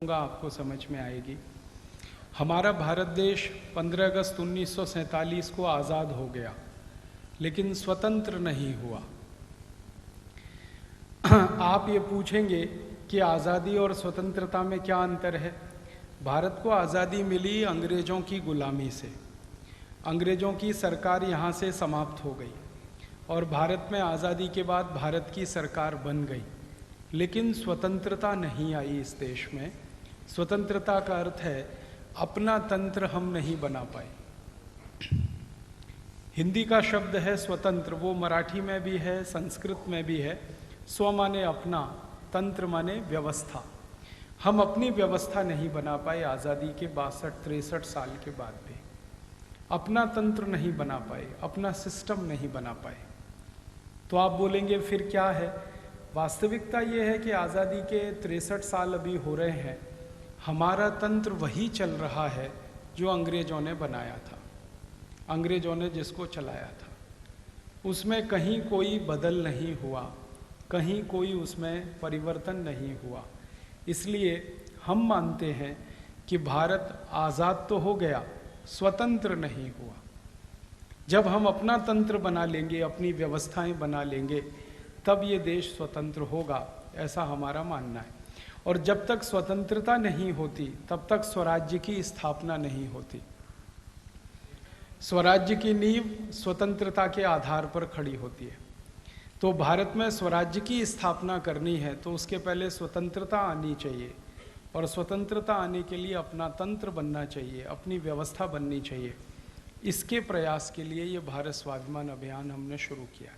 करूँगा आपको समझ में आएगी। हमारा भारत देश 15 अगस्त 1947 को आज़ाद हो गया, लेकिन स्वतंत्र नहीं हुआ। आप ये पूछेंगे कि आज़ादी और स्वतंत्रता में क्या अंतर है। भारत को आज़ादी मिली अंग्रेज़ों की गुलामी से। अंग्रेज़ों की सरकार यहाँ से समाप्त हो गई और भारत में आज़ादी के बाद भारत की सरकार बन गई, लेकिन स्वतंत्रता नहीं आई इस देश में। स्वतंत्रता का अर्थ है अपना तंत्र हम नहीं बना पाए। हिंदी का शब्द है स्वतंत्र, वो मराठी में भी है, संस्कृत में भी है। स्व माने अपना, तंत्र माने व्यवस्था। हम अपनी व्यवस्था नहीं बना पाए आज़ादी के 62-63 साल के बाद भी। अपना तंत्र नहीं बना पाए, अपना सिस्टम नहीं बना पाए। तो आप बोलेंगे फिर क्या है। वास्तविकता ये है कि आज़ादी के 63 साल अभी हो रहे हैं, हमारा तंत्र वही चल रहा है जो अंग्रेज़ों ने बनाया था, अंग्रेज़ों ने जिसको चलाया था। उसमें कहीं कोई बदल नहीं हुआ, कहीं कोई उसमें परिवर्तन नहीं हुआ। इसलिए हम मानते हैं कि भारत आज़ाद तो हो गया, स्वतंत्र नहीं हुआ। जब हम अपना तंत्र बना लेंगे, अपनी व्यवस्थाएं बना लेंगे, तब ये देश स्वतंत्र होगा, ऐसा हमारा मानना है। और जब तक स्वतंत्रता नहीं होती, तब तक स्वराज्य की स्थापना नहीं होती। स्वराज्य की नींव स्वतंत्रता के आधार पर खड़ी होती है। तो भारत में स्वराज्य की स्थापना करनी है तो उसके पहले स्वतंत्रता आनी चाहिए, और स्वतंत्रता आने के लिए अपना तंत्र बनना चाहिए, अपनी व्यवस्था बननी चाहिए। इसके प्रयास के लिए ये भारत स्वाभिमान अभियान हमने शुरू किया।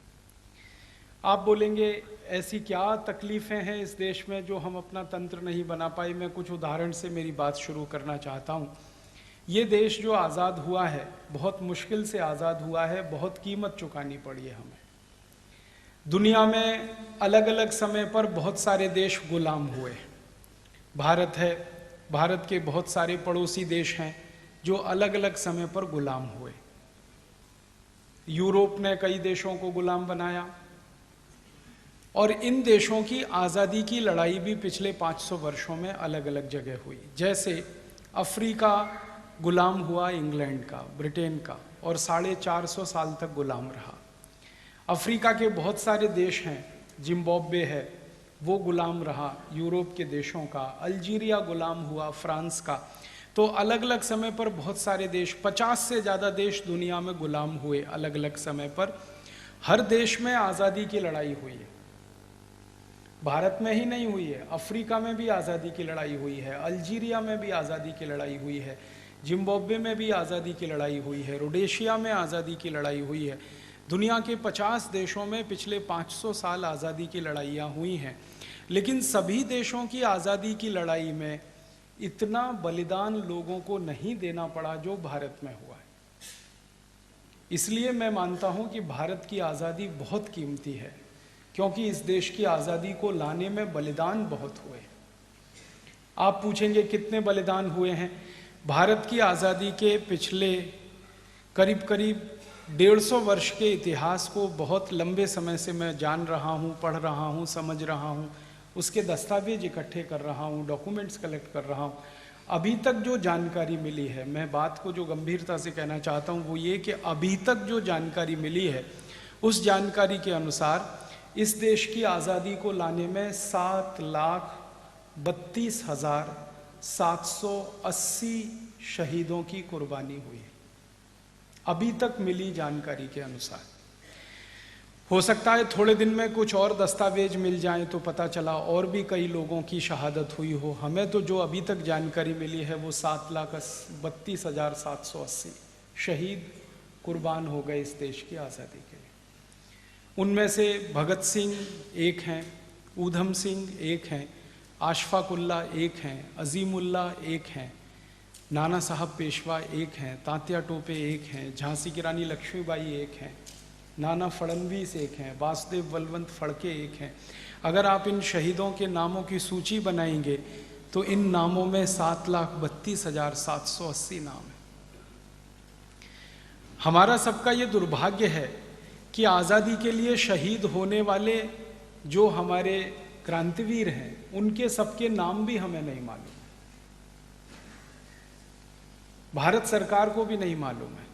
आप बोलेंगे ऐसी क्या तकलीफ़ें हैं इस देश में जो हम अपना तंत्र नहीं बना पाए। मैं कुछ उदाहरण से मेरी बात शुरू करना चाहता हूँ। ये देश जो आज़ाद हुआ है, बहुत मुश्किल से आज़ाद हुआ है, बहुत कीमत चुकानी पड़ी है हमें। दुनिया में अलग अलग समय पर बहुत सारे देश गुलाम हुए। भारत है, भारत के बहुत सारे पड़ोसी देश हैं जो अलग अलग समय पर गुलाम हुए। यूरोप ने कई देशों को गुलाम बनाया, और इन देशों की आज़ादी की लड़ाई भी पिछले 500 वर्षों में अलग अलग जगह हुई। जैसे अफ्रीका गुलाम हुआ इंग्लैंड का, ब्रिटेन का, और 450 साल तक गुलाम रहा। अफ्रीका के बहुत सारे देश हैं, जिम्बाब्वे है, वो गुलाम रहा यूरोप के देशों का। अल्जीरिया गुलाम हुआ फ्रांस का। तो अलग अलग समय पर बहुत सारे देश, 50 से ज़्यादा देश दुनिया में गुलाम हुए अलग अलग समय पर। हर देश में आज़ादी की लड़ाई हुई है। भारत में ही नहीं हुई है, अफ्रीका में भी आज़ादी की लड़ाई हुई है, अल्जीरिया में भी आज़ादी की लड़ाई हुई है, जिम्बाब्वे में भी आज़ादी की लड़ाई हुई है, रोडेशिया में आज़ादी की लड़ाई हुई है। दुनिया के 50 देशों में पिछले 500 साल आज़ादी की लड़ाइयाँ हुई हैं। लेकिन सभी देशों की आज़ादी की लड़ाई में इतना बलिदान लोगों को नहीं देना पड़ा जो भारत में हुआ है। इसलिए मैं मानता हूँ कि भारत की आज़ादी बहुत कीमती है, क्योंकि इस देश की आज़ादी को लाने में बलिदान बहुत हुए। आप पूछेंगे कितने बलिदान हुए हैं। भारत की आज़ादी के पिछले करीब 150 वर्ष के इतिहास को बहुत लंबे समय से मैं जान रहा हूँ, पढ़ रहा हूँ, समझ रहा हूँ, उसके दस्तावेज इकट्ठे कर रहा हूँ, डॉक्यूमेंट्स कलेक्ट कर रहा हूँ। अभी तक जो जानकारी मिली है, मैं बात को जो गंभीरता से कहना चाहता हूँ वो ये कि अभी तक जो जानकारी मिली है, उस जानकारी के अनुसार इस देश की आज़ादी को लाने में 7,32,780 शहीदों की कुर्बानी हुई है, अभी तक मिली जानकारी के अनुसार। हो सकता है थोड़े दिन में कुछ और दस्तावेज मिल जाएं तो पता चला और भी कई लोगों की शहादत हुई हो। हमें तो जो अभी तक जानकारी मिली है वो 7,32,780 शहीद कुर्बान हो गए इस देश की आज़ादी के लिए। उनमें से भगत सिंह एक हैं, ऊधम सिंह एक हैं, अशफाक उल्लाह एक हैं, अजीमुल्लाह एक हैं, नाना साहब पेशवा एक हैं, तात्या टोपे एक हैं, झांसी की रानी लक्ष्मीबाई एक हैं, नाना फडणवीस एक हैं, वासुदेव बलवंत फड़के एक हैं। अगर आप इन शहीदों के नामों की सूची बनाएंगे तो इन नामों में 7,32,780 नाम हैं। हमारा सबका ये दुर्भाग्य है कि आज़ादी के लिए शहीद होने वाले जो हमारे क्रांतिवीर हैं, उनके सबके नाम भी हमें नहीं मालूम। भारत सरकार को भी नहीं मालूम है।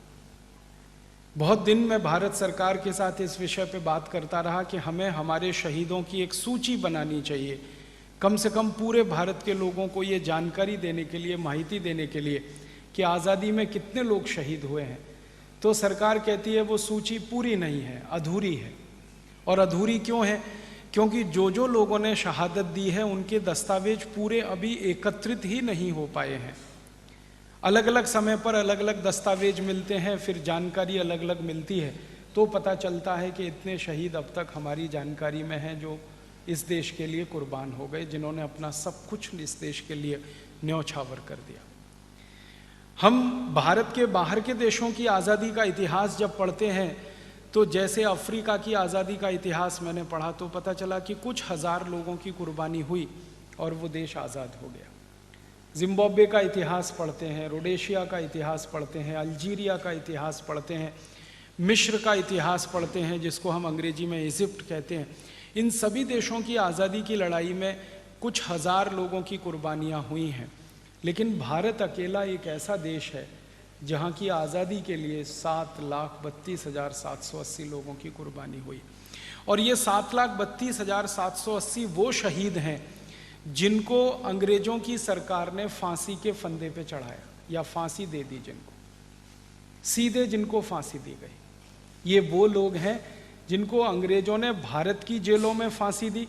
बहुत दिन मैं भारत सरकार के साथ इस विषय पे बात करता रहा कि हमें हमारे शहीदों की एक सूची बनानी चाहिए, कम से कम पूरे भारत के लोगों को ये जानकारी देने के लिए, माहिती देने के लिए कि आज़ादी में कितने लोग शहीद हुए हैं। तो सरकार कहती है वो सूची पूरी नहीं है, अधूरी है। और अधूरी क्यों है? क्योंकि जो जो लोगों ने शहादत दी है उनके दस्तावेज पूरे अभी एकत्रित ही नहीं हो पाए हैं। अलग अलग समय पर अलग अलग दस्तावेज मिलते हैं, फिर जानकारी अलग अलग मिलती है, तो पता चलता है कि इतने शहीद अब तक हमारी जानकारी में हैं जो इस देश के लिए कुर्बान हो गए, जिन्होंने अपना सब कुछ इस देश के लिए न्यौछावर कर दिया। हम भारत के बाहर के देशों की आज़ादी का इतिहास जब पढ़ते हैं, तो जैसे अफ्रीका की आज़ादी का इतिहास मैंने पढ़ा तो पता चला कि कुछ हज़ार लोगों की कुर्बानी हुई और वो देश आज़ाद हो गया। जिम्बाब्वे का इतिहास पढ़ते हैं, रोडेशिया का इतिहास पढ़ते हैं, अल्जीरिया का इतिहास पढ़ते हैं, मिस्र का इतिहास पढ़ते हैं, जिसको हम अंग्रेजी में इजिप्ट कहते हैं। इन सभी देशों की आज़ादी की लड़ाई में कुछ हज़ार लोगों की कुर्बानियाँ हुई हैं, लेकिन भारत अकेला एक ऐसा देश है जहाँ की आज़ादी के लिए 7,32,780 लोगों की कुर्बानी हुई। और ये 7,32,780 वो शहीद हैं जिनको अंग्रेजों की सरकार ने फांसी के फंदे पे चढ़ाया या फांसी दे दी, जिनको सीधे जिनको फांसी दी गई। ये वो लोग हैं जिनको अंग्रेजों ने भारत की जेलों में फांसी दी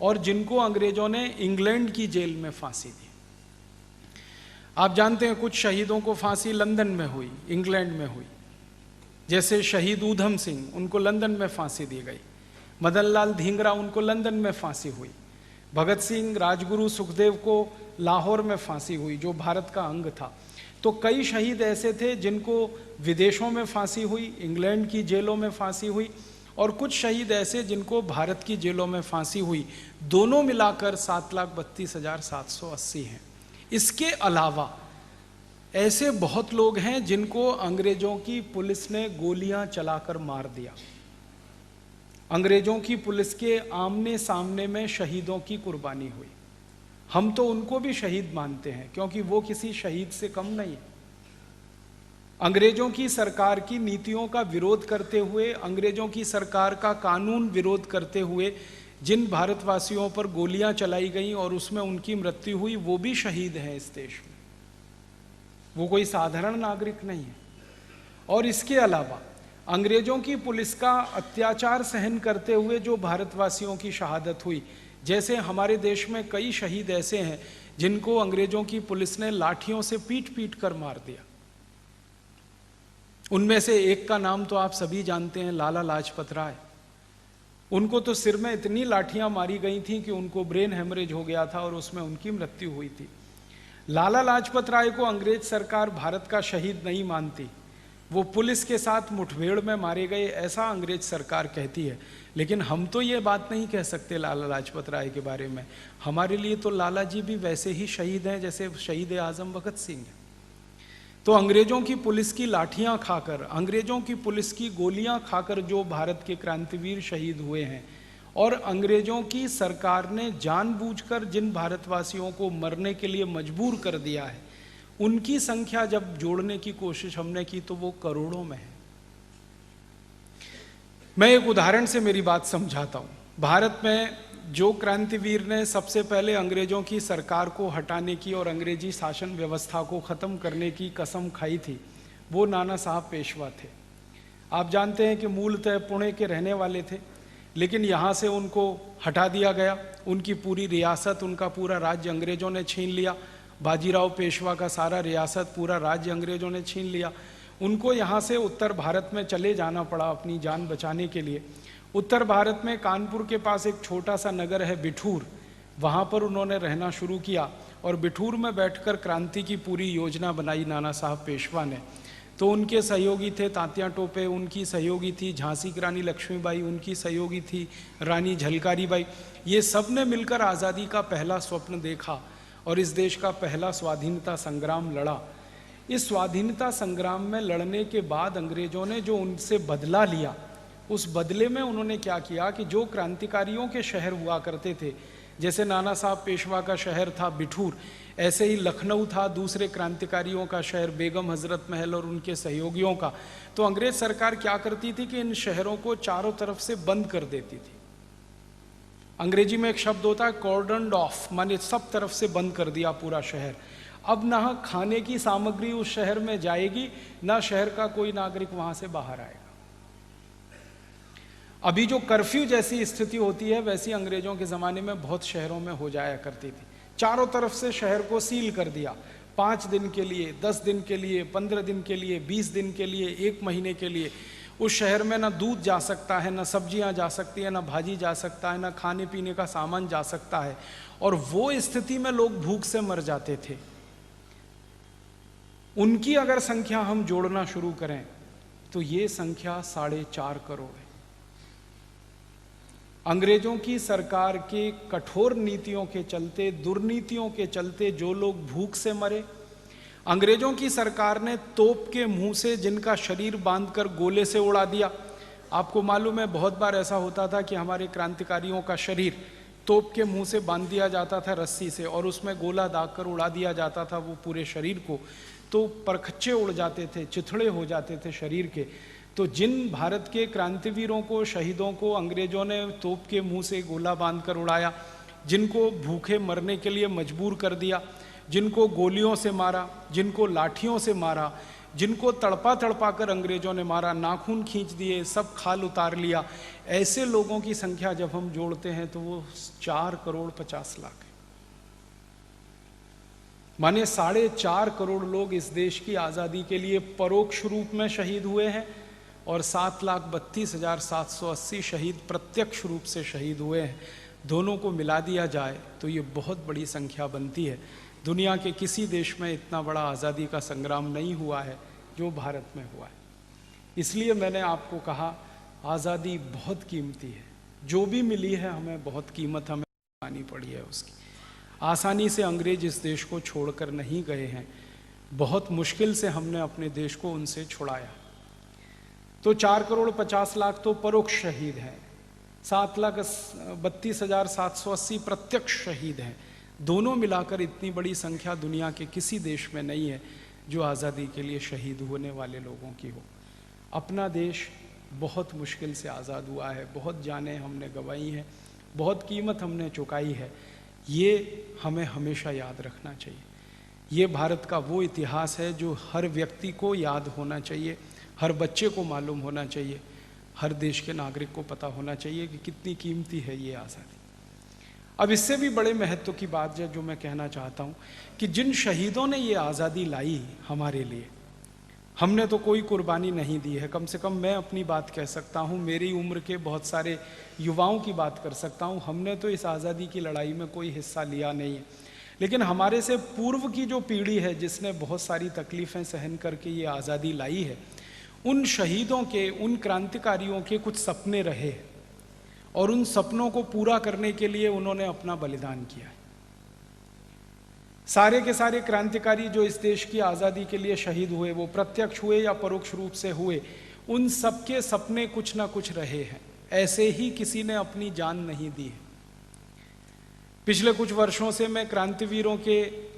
और जिनको अंग्रेजों ने इंग्लैंड की जेल में फांसी दी। आप जानते हैं कुछ शहीदों को फांसी लंदन में हुई, इंग्लैंड में हुई। जैसे शहीद ऊधम सिंह, उनको लंदन में फांसी दी गई। मदन लाल धिंगरा, उनको लंदन में फांसी हुई। भगत सिंह, राजगुरु, सुखदेव को लाहौर में फांसी हुई, जो भारत का अंग था। तो कई शहीद ऐसे थे जिनको विदेशों में फांसी हुई, इंग्लैंड की जेलों में फांसी हुई, और कुछ शहीद ऐसे जिनको भारत की जेलों में फांसी हुई। दोनों मिलाकर 7,32,780 हैं। इसके अलावा ऐसे बहुत लोग हैं जिनको अंग्रेजों की पुलिस ने गोलियां चलाकर मार दिया। अंग्रेजों की पुलिस के आमने सामने में शहीदों की कुर्बानी हुई। हम तो उनको भी शहीद मानते हैं क्योंकि वो किसी शहीद से कम नहीं है। अंग्रेजों की सरकार की नीतियों का विरोध करते हुए, अंग्रेजों की सरकार का कानून विरोध करते हुए जिन भारतवासियों पर गोलियां चलाई गईं और उसमें उनकी मृत्यु हुई, वो भी शहीद हैं इस देश में। वो कोई साधारण नागरिक नहीं है। और इसके अलावा अंग्रेजों की पुलिस का अत्याचार सहन करते हुए जो भारतवासियों की शहादत हुई, जैसे हमारे देश में कई शहीद ऐसे हैं जिनको अंग्रेजों की पुलिस ने लाठियों से पीट पीट कर मार दिया। उनमें से एक का नाम तो आप सभी जानते हैं, लाला लाजपत राय। उनको तो सिर में इतनी लाठियां मारी गई थी कि उनको ब्रेन हेमरेज हो गया था और उसमें उनकी मृत्यु हुई थी। लाला लाजपत राय को अंग्रेज सरकार भारत का शहीद नहीं मानती। वो पुलिस के साथ मुठभेड़ में मारे गए, ऐसा अंग्रेज सरकार कहती है। लेकिन हम तो ये बात नहीं कह सकते लाला लाजपत राय के बारे में। हमारे लिए तो लाला जी भी वैसे ही शहीद हैं जैसे शहीद आजम भगत सिंह है। तो अंग्रेजों की पुलिस की लाठियां खाकर, अंग्रेजों की पुलिस की गोलियां खाकर जो भारत के क्रांतिवीर शहीद हुए हैं, और अंग्रेजों की सरकार ने जानबूझकर जिन भारतवासियों को मरने के लिए मजबूर कर दिया है, उनकी संख्या जब जोड़ने की कोशिश हमने की तो वो करोड़ों में है। मैं एक उदाहरण से मेरी बात समझाता हूं। भारत में जो क्रांतिवीर ने सबसे पहले अंग्रेजों की सरकार को हटाने की और अंग्रेजी शासन व्यवस्था को ख़त्म करने की कसम खाई थी, वो नाना साहब पेशवा थे। आप जानते हैं कि मूलतः पुणे के रहने वाले थे, लेकिन यहाँ से उनको हटा दिया गया। उनकी पूरी रियासत, उनका पूरा राज्य अंग्रेज़ों ने छीन लिया। बाजीराव पेशवा का सारा रियासत, पूरा राज्य अंग्रेज़ों ने छीन लिया। उनको यहाँ से उत्तर भारत में चले जाना पड़ा अपनी जान बचाने के लिए। उत्तर भारत में कानपुर के पास एक छोटा सा नगर है बिठूर, वहाँ पर उन्होंने रहना शुरू किया और बिठूर में बैठकर क्रांति की पूरी योजना बनाई नाना साहब पेशवा ने। तो उनके सहयोगी थे तात्या टोपे, उनकी सहयोगी थी झांसी की रानी लक्ष्मीबाई, उनकी सहयोगी थी रानी झलकारी बाई। ये सब ने मिलकर आज़ादी का पहला स्वप्न देखा और इस देश का पहला स्वाधीनता संग्राम लड़ा। इस स्वाधीनता संग्राम में लड़ने के बाद अंग्रेजों ने जो उनसे बदला लिया, उस बदले में उन्होंने क्या किया कि जो क्रांतिकारियों के शहर हुआ करते थे, जैसे नाना साहब पेशवा का शहर था बिठूर, ऐसे ही लखनऊ था दूसरे क्रांतिकारियों का शहर, बेगम हजरत महल और उनके सहयोगियों का। तो अंग्रेज सरकार क्या करती थी कि इन शहरों को चारों तरफ से बंद कर देती थी। अंग्रेजी में एक शब्द होता है कॉर्डन्ड ऑफ, माने सब तरफ से बंद कर दिया पूरा शहर। अब ना खाने की सामग्री उस शहर में जाएगी, ना शहर का कोई नागरिक वहां से बाहर आएगा। अभी जो कर्फ्यू जैसी स्थिति होती है वैसी अंग्रेजों के ज़माने में बहुत शहरों में हो जाया करती थी। चारों तरफ से शहर को सील कर दिया, 5 दिन के लिए, 10 दिन के लिए, 15 दिन के लिए, 20 दिन के लिए, 1 महीने के लिए उस शहर में ना दूध जा सकता है, ना सब्जियां जा सकती हैं, ना भाजी जा सकता है, ना खाने पीने का सामान जा सकता है। और वो स्थिति में लोग भूख से मर जाते थे। उनकी अगर संख्या हम जोड़ना शुरू करें तो ये संख्या 4.5 करोड़ है। अंग्रेजों की सरकार के कठोर नीतियों के चलते, दुर्नीतियों के चलते जो लोग भूख से मरे, अंग्रेजों की सरकार ने तोप के मुंह से जिनका शरीर बांधकर गोले से उड़ा दिया। आपको मालूम है बहुत बार ऐसा होता था कि हमारे क्रांतिकारियों का शरीर तोप के मुंह से बांध दिया जाता था रस्सी से, और उसमें गोला दागकर उड़ा दिया जाता था वो पूरे शरीर को, तो परखच्चे उड़ जाते थे, चिथड़े हो जाते थे शरीर के। तो जिन भारत के क्रांतिवीरों को, शहीदों को अंग्रेजों ने तोप के मुंह से गोला बांधकर उड़ाया, जिनको भूखे मरने के लिए मजबूर कर दिया, जिनको गोलियों से मारा, जिनको लाठियों से मारा, जिनको तड़पा तड़पा कर अंग्रेजों ने मारा, नाखून खींच दिए, सब खाल उतार लिया, ऐसे लोगों की संख्या जब हम जोड़ते हैं तो वो 4.50 करोड़ है। माने 4.5 करोड़ लोग इस देश की आज़ादी के लिए परोक्ष रूप में शहीद हुए हैं और 7,32,780 शहीद प्रत्यक्ष रूप से शहीद हुए हैं। दोनों को मिला दिया जाए तो ये बहुत बड़ी संख्या बनती है। दुनिया के किसी देश में इतना बड़ा आज़ादी का संग्राम नहीं हुआ है जो भारत में हुआ है। इसलिए मैंने आपको कहा आज़ादी बहुत कीमती है, जो भी मिली है हमें बहुत कीमत हमें चुकानी पड़ी है उसकी। आसानी से अंग्रेज इस देश को छोड़कर नहीं गए हैं, बहुत मुश्किल से हमने अपने देश को उनसे छुड़ाया। तो 4.50 करोड़ तो परोक्ष शहीद हैं, 7,32,780 प्रत्यक्ष शहीद हैं। दोनों मिलाकर इतनी बड़ी संख्या दुनिया के किसी देश में नहीं है जो आज़ादी के लिए शहीद होने वाले लोगों की हो। अपना देश बहुत मुश्किल से आज़ाद हुआ है, बहुत जानें हमने गंवाई हैं, बहुत कीमत हमने चुकाई है। ये हमें हमेशा याद रखना चाहिए। ये भारत का वो इतिहास है जो हर व्यक्ति को याद होना चाहिए, हर बच्चे को मालूम होना चाहिए, हर देश के नागरिक को पता होना चाहिए कि कितनी कीमती है ये आज़ादी। अब इससे भी बड़े महत्व की बात है जो मैं कहना चाहता हूँ कि जिन शहीदों ने ये आज़ादी लाई हमारे लिए, हमने तो कोई कुर्बानी नहीं दी है। कम से कम मैं अपनी बात कह सकता हूँ, मेरी उम्र के बहुत सारे युवाओं की बात कर सकता हूँ, हमने तो इस आज़ादी की लड़ाई में कोई हिस्सा लिया नहीं है। लेकिन हमारे से पूर्व की जो पीढ़ी है जिसने बहुत सारी तकलीफ़ें सहन करके ये आज़ादी लाई है, उन शहीदों के, उन क्रांतिकारियों के कुछ सपने रहे और उन सपनों को पूरा करने के लिए उन्होंने अपना बलिदान किया है। सारे के सारे क्रांतिकारी जो इस देश की आज़ादी के लिए शहीद हुए, वो प्रत्यक्ष हुए या परोक्ष रूप से हुए, उन सबके सपने कुछ ना कुछ रहे हैं। ऐसे ही किसी ने अपनी जान नहीं दी है। पिछले कुछ वर्षों से मैं क्रांतिवीरों के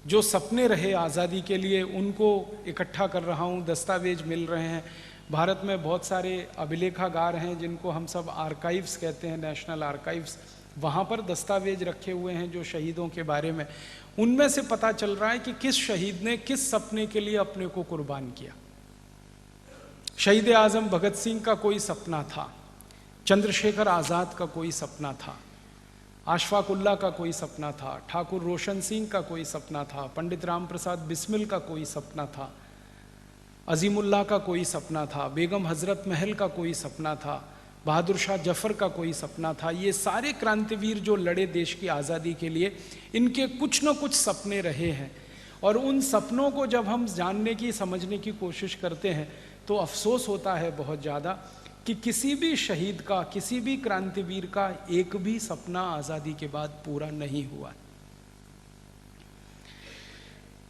जो सपने रहे आज़ादी के लिए उनको इकट्ठा कर रहा हूँ, दस्तावेज मिल रहे हैं। भारत में बहुत सारे अभिलेखागार हैं जिनको हम सब आर्काइव्स कहते हैं, नेशनल आर्काइव्स, वहाँ पर दस्तावेज रखे हुए हैं जो शहीदों के बारे में। उनमें से पता चल रहा है कि किस शहीद ने किस सपने के लिए अपने को कुर्बान किया। शहीद आज़म भगत सिंह का कोई सपना था, चंद्रशेखर आज़ाद का कोई सपना था, अशफाक उल्लाह का कोई सपना था, ठाकुर रोशन सिंह का कोई सपना था, पंडित राम प्रसाद बिस्मिल का कोई सपना था, अजीमुल्लाह का कोई सपना था, बेगम हजरत महल का कोई सपना था, बहादुर शाह जफर का कोई सपना था। ये सारे क्रांतिवीर जो लड़े देश की आज़ादी के लिए, इनके कुछ न कुछ सपने रहे हैं। और उन सपनों को जब हम जानने की, समझने की कोशिश करते हैं तो अफसोस होता है बहुत ज़्यादा कि किसी भी शहीद का, किसी भी क्रांतिवीर का एक भी सपना आज़ादी के बाद पूरा नहीं हुआ।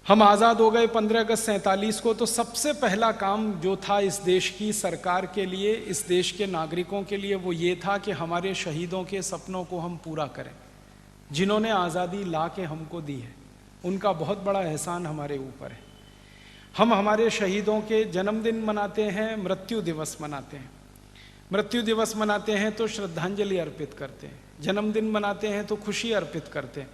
हम आज़ाद हो गए 15 अगस्त 47 को, तो सबसे पहला काम जो था इस देश की सरकार के लिए, इस देश के नागरिकों के लिए, वो ये था कि हमारे शहीदों के सपनों को हम पूरा करें, जिन्होंने आज़ादी ला के हमको दी है। उनका बहुत बड़ा एहसान हमारे ऊपर है। हम हमारे शहीदों के जन्मदिन मनाते हैं, मृत्यु दिवस मनाते हैं। मृत्यु दिवस मनाते हैं तो श्रद्धांजलि अर्पित करते हैं, जन्मदिन मनाते हैं तो खुशी अर्पित करते हैं।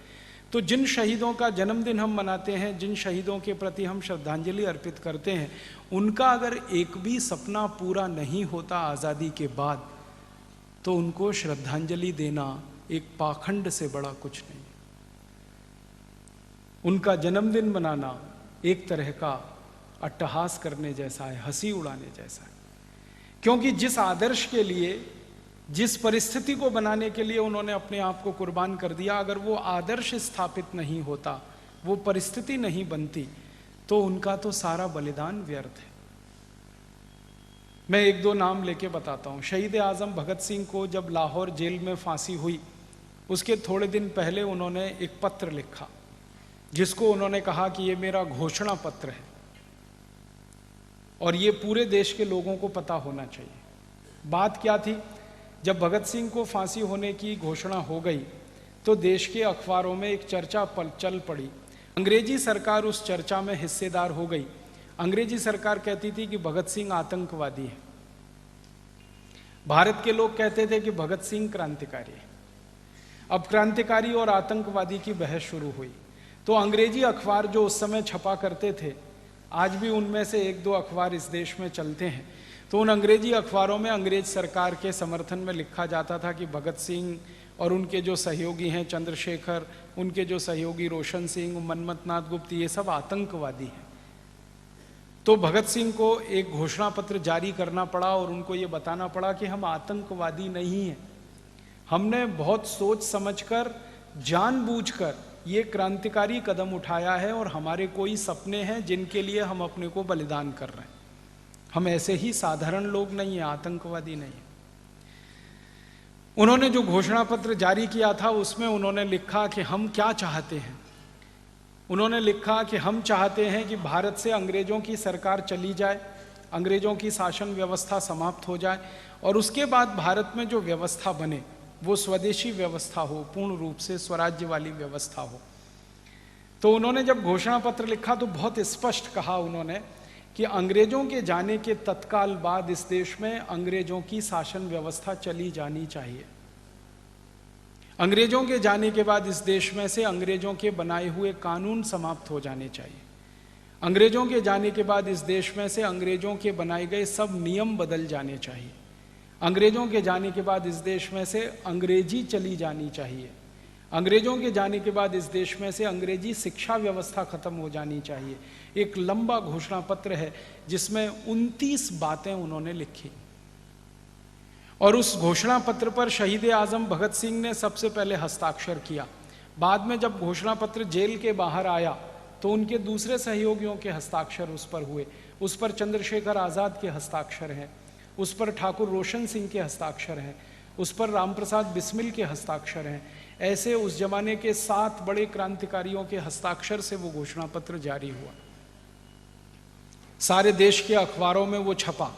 तो जिन शहीदों का जन्मदिन हम मनाते हैं, जिन शहीदों के प्रति हम श्रद्धांजलि अर्पित करते हैं, उनका अगर एक भी सपना पूरा नहीं होता आज़ादी के बाद, तो उनको श्रद्धांजलि देना एक पाखंड से बड़ा कुछ नहीं। उनका जन्मदिन मनाना एक तरह का अट्टहास करने जैसा है, हंसी उड़ाने जैसा है। क्योंकि जिस आदर्श के लिए, जिस परिस्थिति को बनाने के लिए उन्होंने अपने आप को कुर्बान कर दिया, अगर वो आदर्श स्थापित नहीं होता, वो परिस्थिति नहीं बनती, तो उनका तो सारा बलिदान व्यर्थ है। मैं एक दो नाम लेके बताता हूँ। शहीद आजम भगत सिंह को जब लाहौर जेल में फांसी हुई, उसके थोड़े दिन पहले उन्होंने एक पत्र लिखा, जिसको उन्होंने कहा कि ये मेरा घोषणा पत्र है और ये पूरे देश के लोगों को पता होना चाहिए। बात क्या थी? जब भगत सिंह को फांसी होने की घोषणा हो गई तो देश के अखबारों में एक चर्चा चल पड़ी। अंग्रेजी सरकार उस चर्चा में हिस्सेदार हो गई। अंग्रेजी सरकार कहती थी कि भगत सिंह आतंकवादी है, भारत के लोग कहते थे कि भगत सिंह क्रांतिकारी है। अब क्रांतिकारी और आतंकवादी की बहस शुरू हुई। तो अंग्रेजी अखबार जो उस समय छपा करते थे, आज भी उनमें से एक दो अखबार इस देश में चलते हैं, तो उन अंग्रेजी अखबारों में अंग्रेज सरकार के समर्थन में लिखा जाता था कि भगत सिंह और उनके जो सहयोगी हैं चंद्रशेखर, उनके जो सहयोगी रोशन सिंह, मनमथनाथ गुप्त, ये सब आतंकवादी हैं। तो भगत सिंह को एक घोषणा पत्र जारी करना पड़ा और उनको ये बताना पड़ा कि हम आतंकवादी नहीं हैं, हमने बहुत सोच समझकर, जानबूझकर ये क्रांतिकारी कदम उठाया है और हमारे कोई सपने हैं जिनके लिए हम अपने को बलिदान कर रहे हैं। हम ऐसे ही साधारण लोग नहीं हैं, आतंकवादी नहीं हैं। उन्होंने जो घोषणा पत्र जारी किया था उसमें उन्होंने लिखा कि हम क्या चाहते हैं। उन्होंने लिखा कि हम चाहते हैं कि भारत से अंग्रेजों की सरकार चली जाए, अंग्रेजों की शासन व्यवस्था समाप्त हो जाए और उसके बाद भारत में जो व्यवस्था बने वो स्वदेशी व्यवस्था हो, पूर्ण रूप से स्वराज्य वाली व्यवस्था हो। तो उन्होंने जब घोषणा पत्र लिखा तो बहुत स्पष्ट कहा उन्होंने कि अंग्रेजों के जाने के तत्काल बाद इस देश में अंग्रेजों की शासन व्यवस्था चली जानी चाहिए। अंग्रेजों के जाने के बाद इस देश में से अंग्रेजों के बनाए हुए कानून समाप्त हो जाने चाहिए। अंग्रेजों के जाने के बाद इस देश में से अंग्रेजों के बनाए गए सब नियम बदल जाने चाहिए। अंग्रेजों के जाने के बाद इस देश में से अंग्रेजी चली जानी चाहिए। अंग्रेजों के जाने के बाद इस देश में से अंग्रेजी शिक्षा व्यवस्था खत्म हो जानी चाहिए। एक लंबा घोषणा पत्र है जिसमें 29 बातें उन्होंने लिखी और उस घोषणा पत्र पर शहीद आजम भगत सिंह ने सबसे पहले हस्ताक्षर किया। बाद में जब घोषणा पत्र जेल के बाहर आया तो उनके दूसरे सहयोगियों के हस्ताक्षर उस पर हुए। उस पर चंद्रशेखर आज़ाद के हस्ताक्षर हैं, उस पर ठाकुर रोशन सिंह के हस्ताक्षर हैं, उस पर रामप्रसाद बिस्मिल के हस्ताक्षर हैं। ऐसे उस जमाने के 7 बड़े क्रांतिकारियों के हस्ताक्षर से वो घोषणा पत्र जारी हुआ। सारे देश के अखबारों में वो छपा।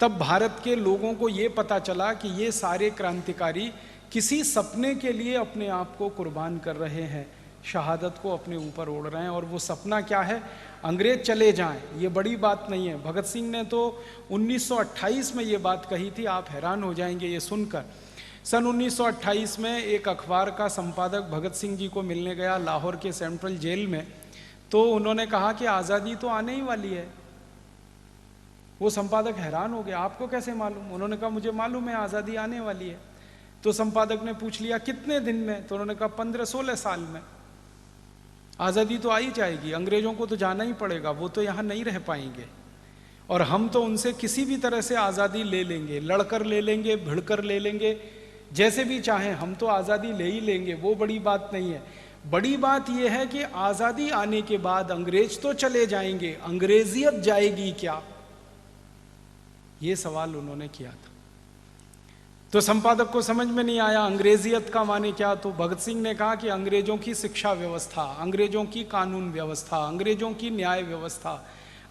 तब भारत के लोगों को ये पता चला कि ये सारे क्रांतिकारी किसी सपने के लिए अपने आप को कुर्बान कर रहे हैं, शहादत को अपने ऊपर ओढ़ रहे हैं। और वो सपना क्या है? अंग्रेज चले जाएं, ये बड़ी बात नहीं है। भगत सिंह ने तो 1928 में ये बात कही थी, आप हैरान हो जाएंगे ये सुनकर। सन 1928 में एक अखबार का संपादक भगत सिंह जी को मिलने गया लाहौर के सेंट्रल जेल में। तो उन्होंने कहा कि आज़ादी तो आने ही वाली है। वो संपादक हैरान हो गया, आपको कैसे मालूम? उन्होंने कहा मुझे मालूम है आज़ादी आने वाली है। तो संपादक ने पूछ लिया कितने दिन में? तो उन्होंने कहा 15-16 साल में आज़ादी तो आ ही जाएगी। अंग्रेजों को तो जाना ही पड़ेगा, वो तो यहाँ नहीं रह पाएंगे और हम तो उनसे किसी भी तरह से आज़ादी ले लेंगे, लड़कर ले लेंगे, भिड़कर ले लेंगे, जैसे भी चाहें हम तो आज़ादी ले ही लेंगे। वो बड़ी बात नहीं है। बड़ी बात यह है कि आज़ादी आने के बाद अंग्रेज तो चले जाएंगे, अंग्रेजियत जाएगी क्या? ये सवाल उन्होंने किया था। तो संपादक को समझ में नहीं आया अंग्रेजियत का माने क्या। तो भगत सिंह ने कहा कि अंग्रेजों की शिक्षा व्यवस्था, अंग्रेजों की कानून व्यवस्था, अंग्रेजों की न्याय व्यवस्था,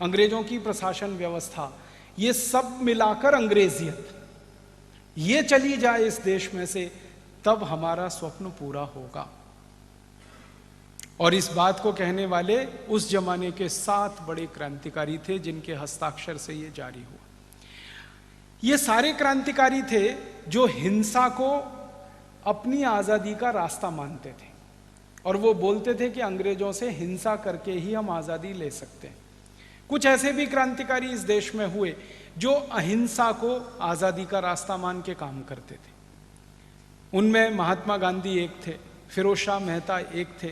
अंग्रेजों की प्रशासन व्यवस्था, ये सब मिलाकर अंग्रेजियत, ये चली जाए इस देश में से, तब हमारा स्वप्न पूरा होगा। और इस बात को कहने वाले उस जमाने के 7 बड़े क्रांतिकारी थे जिनके हस्ताक्षर से ये जारी हुआ। ये सारे क्रांतिकारी थे जो हिंसा को अपनी आज़ादी का रास्ता मानते थे और वो बोलते थे कि अंग्रेजों से हिंसा करके ही हम आज़ादी ले सकते हैं। कुछ ऐसे भी क्रांतिकारी इस देश में हुए जो अहिंसा को आज़ादी का रास्ता मान के काम करते थे। उनमें महात्मा गांधी एक थे, फिरोज शाह मेहता एक थे,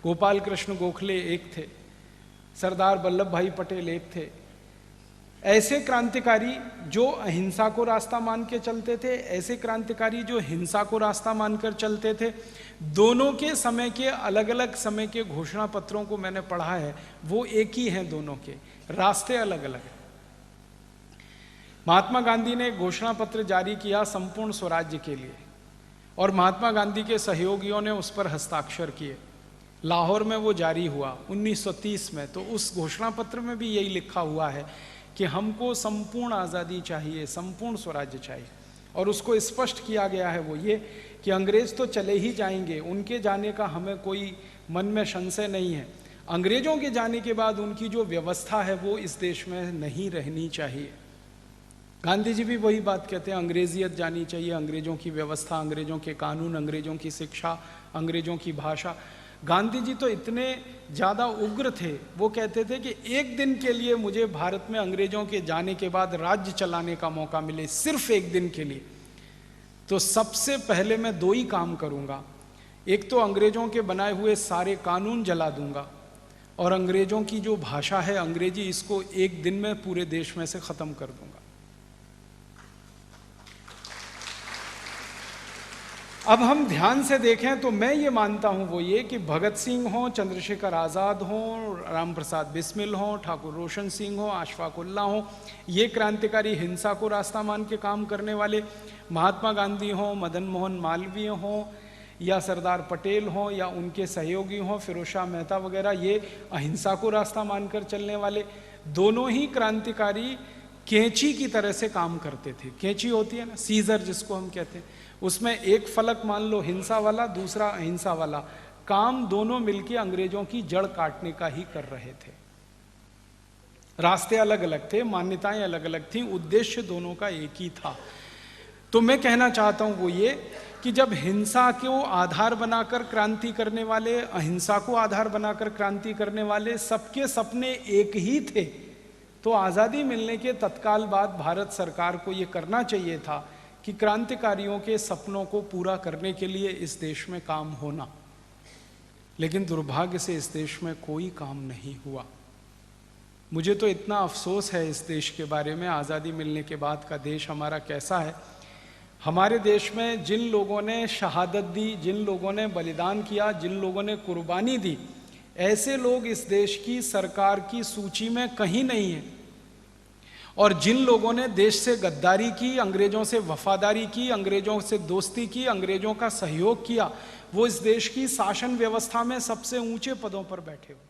गोपाल कृष्ण गोखले एक थे, सरदार वल्लभ भाई पटेल एक थे। ऐसे क्रांतिकारी जो अहिंसा को रास्ता मान के चलते थे, ऐसे क्रांतिकारी जो हिंसा को रास्ता मानकर चलते थे। दोनों के समय के अलग अलग समय के घोषणा पत्रों को मैंने पढ़ा है, वो एक ही हैं, दोनों के रास्ते अलग अलग हैं। महात्मा गांधी ने एक घोषणा पत्र जारी किया संपूर्ण स्वराज्य के लिए और महात्मा गांधी के सहयोगियों ने उस पर हस्ताक्षर किए। लाहौर में वो जारी हुआ 1930 में। तो उस घोषणा पत्र में भी यही लिखा हुआ है कि हमको संपूर्ण आज़ादी चाहिए, संपूर्ण स्वराज्य चाहिए। और उसको स्पष्ट किया गया है वो ये कि अंग्रेज तो चले ही जाएंगे, उनके जाने का हमें कोई मन में संशय नहीं है। अंग्रेजों के जाने के बाद उनकी जो व्यवस्था है वो इस देश में नहीं रहनी चाहिए। गांधी जी भी वही बात कहते हैं, अंग्रेजियत जानी चाहिए, अंग्रेजों की व्यवस्था, अंग्रेजों के कानून, अंग्रेजों की शिक्षा, अंग्रेजों की भाषा। गांधी जी तो इतने ज़्यादा उग्र थे, वो कहते थे कि एक दिन के लिए मुझे भारत में अंग्रेजों के जाने के बाद राज्य चलाने का मौका मिले, सिर्फ एक दिन के लिए, तो सबसे पहले मैं 2 ही काम करूंगा। एक तो अंग्रेजों के बनाए हुए सारे कानून जला दूंगा और अंग्रेजों की जो भाषा है अंग्रेजी, इसको एक दिन में पूरे देश में से ख़त्म कर दूंगा। अब हम ध्यान से देखें तो मैं ये मानता हूँ वो ये कि भगत सिंह हों, चंद्रशेखर आज़ाद हों, राम प्रसाद बिस्मिल हों, ठाकुर रोशन सिंह हों, अशफाक उल्लाह हों, ये क्रांतिकारी हिंसा को रास्ता मान के काम करने वाले, महात्मा गांधी हों, मदन मोहन मालवीय हों या सरदार पटेल हों या उनके सहयोगी हों, फिरोज शाह मेहता वगैरह, ये अहिंसा को रास्ता मानकर चलने वाले, दोनों ही क्रांतिकारी कैंची की तरह से काम करते थे। कैंची होती है ना, सीजर जिसको हम कहते हैं, उसमें एक फलक मान लो हिंसा वाला, दूसरा अहिंसा वाला, काम दोनों मिलकर अंग्रेजों की जड़ काटने का ही कर रहे थे। रास्ते अलग अलग थे, मान्यताएं अलग अलग थीं, उद्देश्य दोनों का एक ही था। तो मैं कहना चाहता हूं वो ये कि जब हिंसा को आधार बनाकर क्रांति करने वाले, अहिंसा को आधार बनाकर क्रांति करने वाले सबके सपने एक ही थे, तो आज़ादी मिलने के तत्काल बाद भारत सरकार को ये करना चाहिए था कि क्रांतिकारियों के सपनों को पूरा करने के लिए इस देश में काम होना। लेकिन दुर्भाग्य से इस देश में कोई काम नहीं हुआ। मुझे तो इतना अफसोस है इस देश के बारे में, आज़ादी मिलने के बाद का देश हमारा कैसा है। हमारे देश में जिन लोगों ने शहादत दी, जिन लोगों ने बलिदान किया, जिन लोगों ने कुर्बानी दी, ऐसे लोग इस देश की सरकार की सूची में कहीं नहीं है। और जिन लोगों ने देश से गद्दारी की, अंग्रेजों से वफादारी की, अंग्रेजों से दोस्ती की, अंग्रेजों का सहयोग किया, वो इस देश की शासन व्यवस्था में सबसे ऊंचे पदों पर बैठे हुए।